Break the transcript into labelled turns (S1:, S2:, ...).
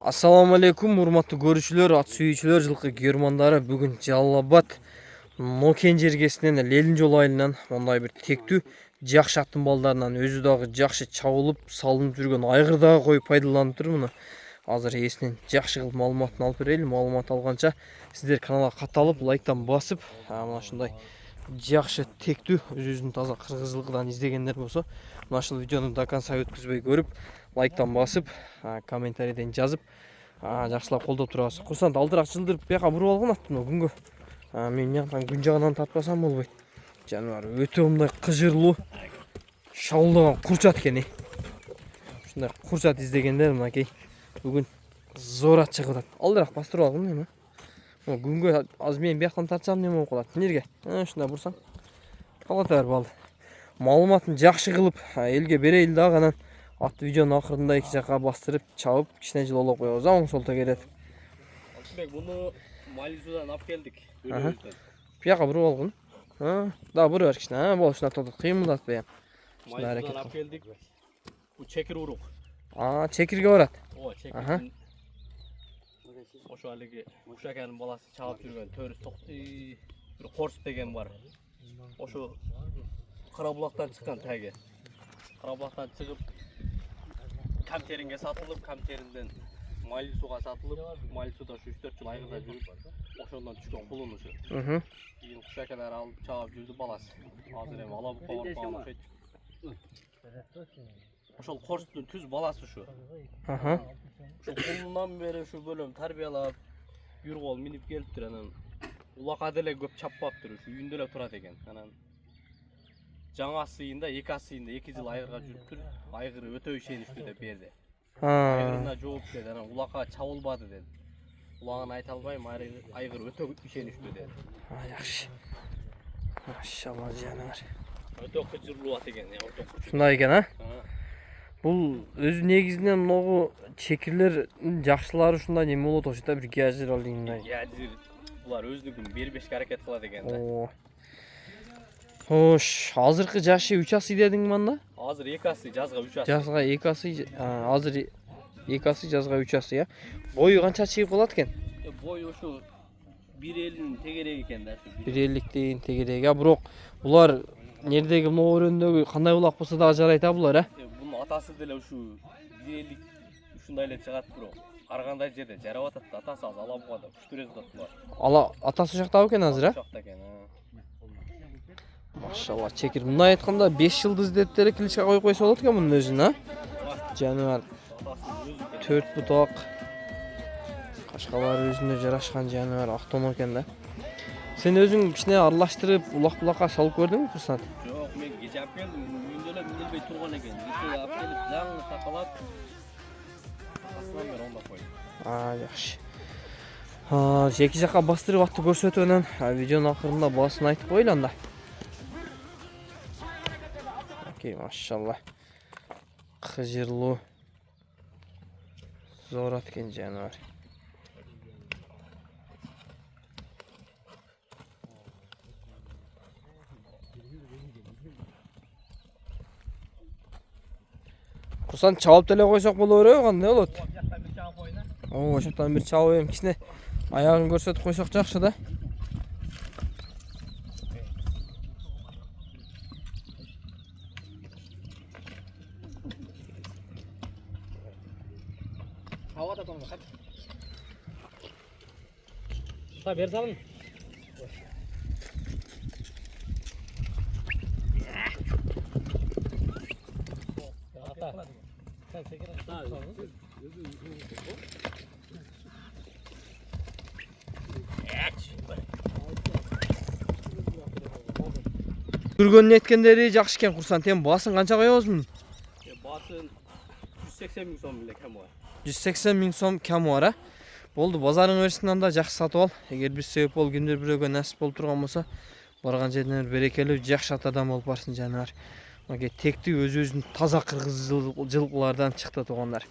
S1: Assalamu alaikum, урматтуу көрүүчүлөр, ат сүйүүчүлөр, жылкы германдары. Бүгүн Жалал Абад Нокен жергесинен Лелин жол айылынан мондай бир тектүү жакшы аттын балдарынан өзү дагы жакшы чабылып, салынып жүргөн айгыр дагы коюп пайдаланып тур. Муну азыр эсинен жакшы кылып маалыматын алып берели. Маалымат алганча сиздер каналга катталып, лайктан басып, мына ушундай жакшы тектүү өзүнүн таза кыргыз жылкыдан издегендер болсо, мына ушул видеону до конца өткүзбөй көрүп, лайктан басып, комментарийден жазып, жакшылап колдоп турасыз. Курсант алдыраак жылдырып бияка буруп алган аттын күнгө. Мен мынтан күн жагынан тартпасам болбойт. Жаныбар өтө мындай кыжырлуу, шабылдаган курчат экен. Ушундай курчат издегендер мынакей бүгүн зор ат чыгып атат. Алдыраак бастырып алгын эми. Күнгө азыр мен бияктан тартсам неме болуп калат? Нерге? Ушундай бурсаң калат бер балды. Маалыматын жакшы кылып элге берейли дагы, анан атты видеонун акырында эки жака бастырып, чабып, кичине жылоолоп коебуз. Оң солто келет.
S2: Алтынбек, буну Мализудан алып келдик.
S1: Бияка буруп алгын. Да, буруп бер кичине. Болуп ушундай токтот. Кыймылдатпай.
S2: Мализудан алып келдик. Бу чекир урук.
S1: Чекирге барат.
S2: Чекир. Ошо алиги Ушаканын баласы чабып жүргөн төрүс токти бир Корс деген бар. Ошо Карабулактан чыккан таги. Карабулактан чыгып Камтеринге сатылып, Камтеринден Малисуга сатылып, Малисуда ушу 3-4 жыл айгырда жүрүп, ошондон түшкөн кулун ушу. Кийин Ушакандар алып чабып жүрдү баласы. Азыр эми алабукка барып калган окшойт. Ошол Корстун түз баласы ушу. Ушу кулундан бери ушу бөлөм тарбиялап, бир кол минип келиптир, анан улака деле көп чаппаптыр, ушу үйүндө эле турат экен. Анан жаңа сыйында, эки асыйында 2 жыл айгырга жүрүптүр. Айгыры өтө ишеничтүү деп берди. Айгырына жооп деди, анан улака чабылбады деди. Улагын айта албайм, айгыр өтө ишеничтүү деди.
S1: Жакшы. Машалла жаныбар.
S2: Өтө кыжырлуу ат экен,
S1: Ушундай экен, Бул өзү негизинен могу чекирлердин жакшылары ушундай неме болот окшойт да, бир гяжир алгандай.
S2: Гяжир булар өзүнүкүн бербешке аракет кылат экен да.
S1: Хош, азыркы жашы 3 асый дедиңби анда?
S2: Азыр 2 асый, жазга 3 асый.
S1: Жазга 2 асый, азыр 2 асый, жазга 3 асый, Бою канча чыгып калат экен?
S2: Бою ушу 1.50 тегереги экен да, ушу.
S1: 1.50 тегереги. Бирок булар нердеги могу өрөндөгү кандай улак болсо дагы жарайт булар,
S2: Бунун атасы деле ушу 1.50 ушундай эле чыгат, бирок ар кандай жерде жарап атат да, атасы азыр Алабугада күчтүрөз булар.
S1: Атасы ушакта экен азыр,
S2: Ушакта экен,
S1: Машалла, чекир. Мындай айтканда 5 жылдыз деп деле кличка коюп койсо болот экен мунун өзүн, Жаныбар 4 бутак. Кашкалары өзүнө жарашкан жаныбар, актоно экен да. Сен өзүң кичине аралаштырып, улак-булакка салып көрдүңбү, Курсант?
S2: Жок, мен кече алып келдим, үйүндө эле минилбей турган экен. Кече алып келип, жаңы такалап, асынан бери ондоп койдум.
S1: Жакшы. Эки жака бастырып атты көрсөтүп, анан видеонун акырында баасын айтып коелу анда. Окей, машалла. Кыжырлуу. Зор ат экен жаныбар. Курсан чабып деле койсок боло береби, кандай болот? Ошоктон бир чабып эми кичине аягын көрсөтүп койсок жакшы да.
S2: Бер салың.
S1: Көргөнүн эткендери жакшы экен, Курсант. Эми баасын канча коебуз мунун?
S2: Баасын 180 миң сом эле кем бар.
S1: 180 миң сом кем бар, Болду, базарың берсин, анда жакшы сатып ал. Эгер биз себеп болуп кимдир бирөөгө насип болуп турган болсо, барган жерден берекелүү, жакшы адам болуп барсын жаныбар. Тектүү өзүнүн таза кыргыз жылкылардан чыкты туугандар.